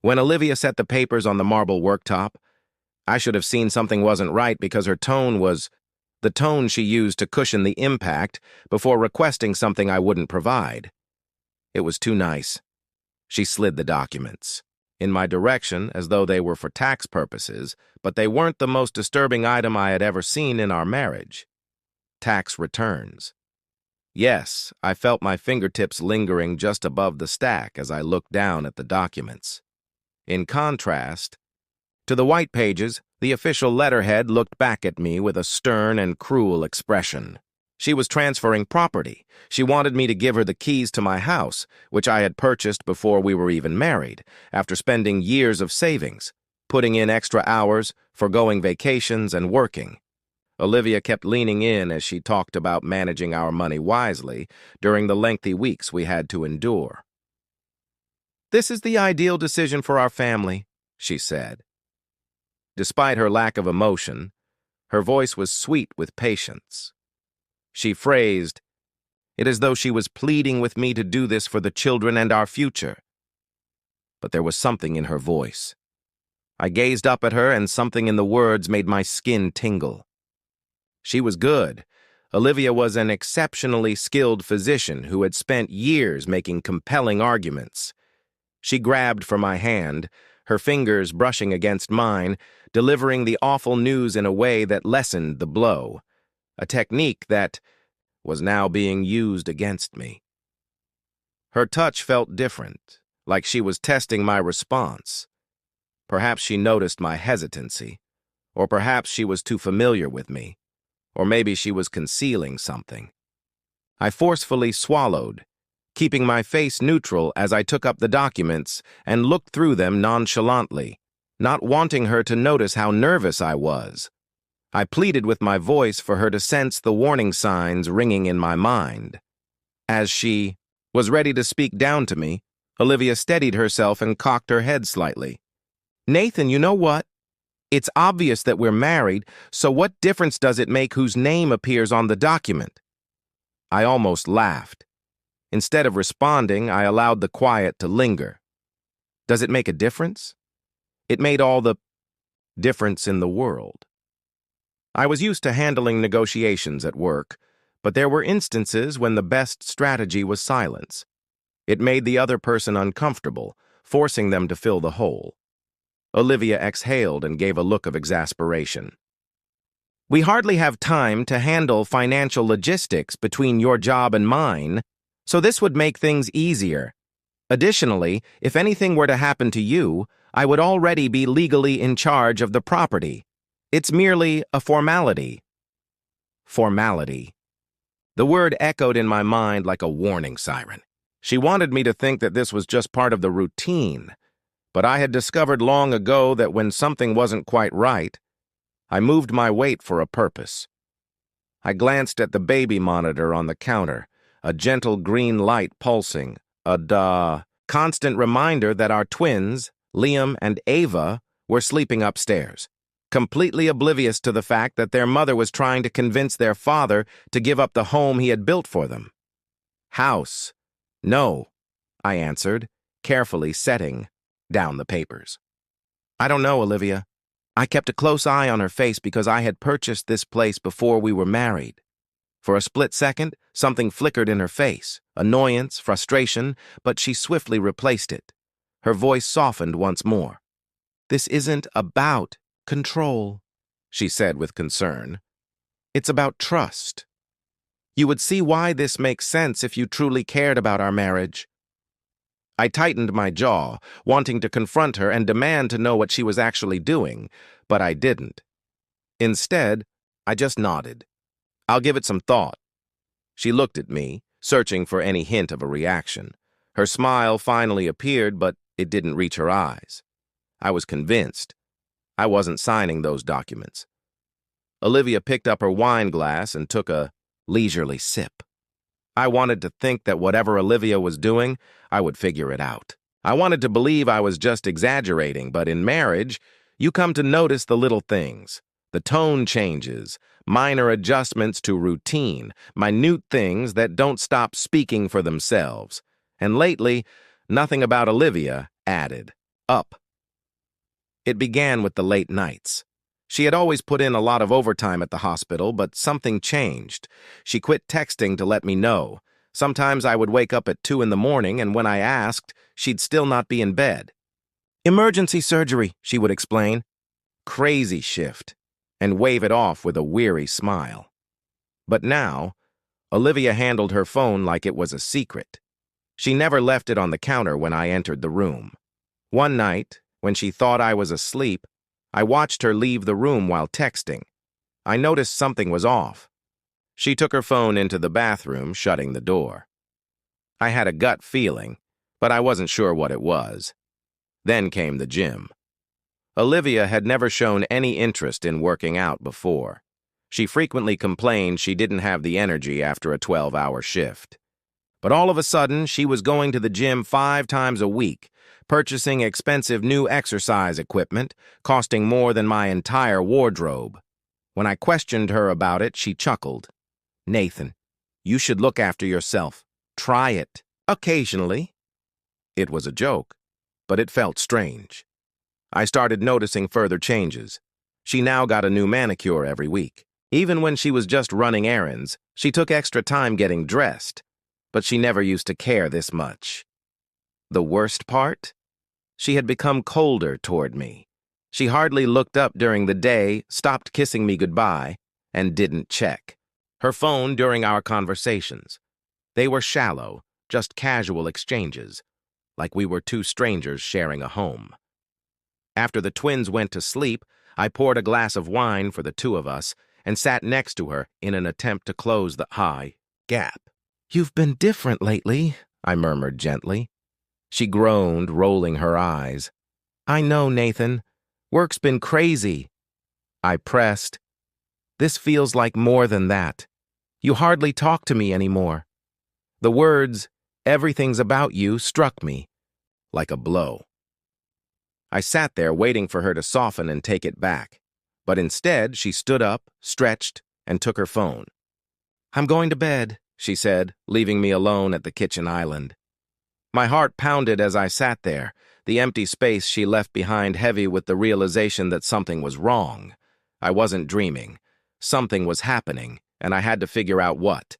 When Olivia set the papers on the marble worktop, I should have seen something wasn't right because her tone was the tone she used to cushion the impact before requesting something I wouldn't provide. It was too nice. She slid the documents in my direction as though they were for tax purposes, but they weren't the most disturbing item I had ever seen in our marriage. Tax returns. Yes, I felt my fingertips lingering just above the stack as I looked down at the documents. In contrast to the white pages, the official letterhead looked back at me with a stern and cruel expression. She was transferring property. She wanted me to give her the keys to my house, which I had purchased before we were even married, after spending years of savings, putting in extra hours, forgoing vacations, and working. Olivia kept leaning in as she talked about managing our money wisely during the lengthy weeks we had to endure. "This is the ideal decision for our family," she said. Despite her lack of emotion, her voice was sweet with patience. She phrased it as though she was pleading with me to do this for the children and our future. But there was something in her voice. I gazed up at her, and something in the words made my skin tingle. She was good. Olivia was an exceptionally skilled physician who had spent years making compelling arguments. She grabbed for my hand, her fingers brushing against mine, delivering the awful news in a way that lessened the blow, a technique that was now being used against me. Her touch felt different, like she was testing my response. Perhaps she noticed my hesitancy, or perhaps she was too familiar with me, or maybe she was concealing something. I forcefully swallowed, keeping my face neutral as I took up the documents and looked through them nonchalantly, not wanting her to notice how nervous I was. I pleaded with my voice for her to sense the warning signs ringing in my mind. As she was ready to speak down to me, Olivia steadied herself and cocked her head slightly. "Nathan, you know what? It's obvious that we're married, so what difference does it make whose name appears on the document?" I almost laughed. Instead of responding, I allowed the quiet to linger. Does it make a difference? It made all the difference in the world. I was used to handling negotiations at work, but there were instances when the best strategy was silence. It made the other person uncomfortable, forcing them to fill the hole. Olivia exhaled and gave a look of exasperation. "We hardly have time to handle financial logistics between your job and mine, so this would make things easier. Additionally, if anything were to happen to you, I would already be legally in charge of the property. It's merely a formality." Formality. The word echoed in my mind like a warning siren. She wanted me to think that this was just part of the routine, but I had discovered long ago that when something wasn't quite right, I moved my weight for a purpose. I glanced at the baby monitor on the counter, a gentle green light pulsing, a constant reminder that our twins, Liam and Ava, were sleeping upstairs, completely oblivious to the fact that their mother was trying to convince their father to give up the home he had built for them. "House. No," I answered, carefully setting down the papers. "I don't know, Olivia. I kept a close eye on her face because I had purchased this place before we were married." For a split second, something flickered in her face, annoyance, frustration, but she swiftly replaced it. Her voice softened once more. "This isn't about control," she said with concern. "It's about trust. You would see why this makes sense if you truly cared about our marriage." I tightened my jaw, wanting to confront her and demand to know what she was actually doing, but I didn't. Instead, I just nodded. "I'll give it some thought." She looked at me, searching for any hint of a reaction. Her smile finally appeared, but it didn't reach her eyes. I was convinced. I wasn't signing those documents. Olivia picked up her wine glass and took a leisurely sip. I wanted to think that whatever Olivia was doing, I would figure it out. I wanted to believe I was just exaggerating, but in marriage, you come to notice the little things, the tone changes, minor adjustments to routine, minute things that don't stop speaking for themselves. And lately, nothing about Olivia added. up. It began with the late nights. She had always put in a lot of overtime at the hospital, but something changed. She quit texting to let me know. Sometimes I would wake up at 2 in the morning, and when I asked, she'd still not be in bed. "Emergency surgery," she would explain. Crazy shift, and wave it off with a weary smile. But now, Olivia handled her phone like it was a secret. She never left it on the counter when I entered the room. One night, when she thought I was asleep, I watched her leave the room while texting. I noticed something was off. She took her phone into the bathroom, shutting the door. I had a gut feeling, but I wasn't sure what it was. Then came the gym. Olivia had never shown any interest in working out before. She frequently complained she didn't have the energy after a 12-hour shift. But all of a sudden, she was going to the gym 5 times a week, purchasing expensive new exercise equipment, costing more than my entire wardrobe. When I questioned her about it, she chuckled. "Nathan, you should look after yourself. Try it. Occasionally." It was a joke, but it felt strange. I started noticing further changes. She now got a new manicure every week. Even when she was just running errands, she took extra time getting dressed. But she never used to care this much. The worst part? She had become colder toward me. She hardly looked up during the day, stopped kissing me goodbye, and didn't check her phone during our conversations. They were shallow, just casual exchanges, like we were two strangers sharing a home. After the twins went to sleep, I poured a glass of wine for the two of us and sat next to her in an attempt to close the high gap. "You've been different lately," I murmured gently. She groaned, rolling her eyes. "I know, Nathan. Work's been crazy." I pressed. "This feels like more than that. You hardly talk to me anymore." The words, "everything's about you," struck me like a blow. I sat there waiting for her to soften and take it back. But instead, she stood up, stretched, and took her phone. "I'm going to bed," she said, leaving me alone at the kitchen island. My heart pounded as I sat there, the empty space she left behind heavy with the realization that something was wrong. I wasn't dreaming. Something was happening, and I had to figure out what.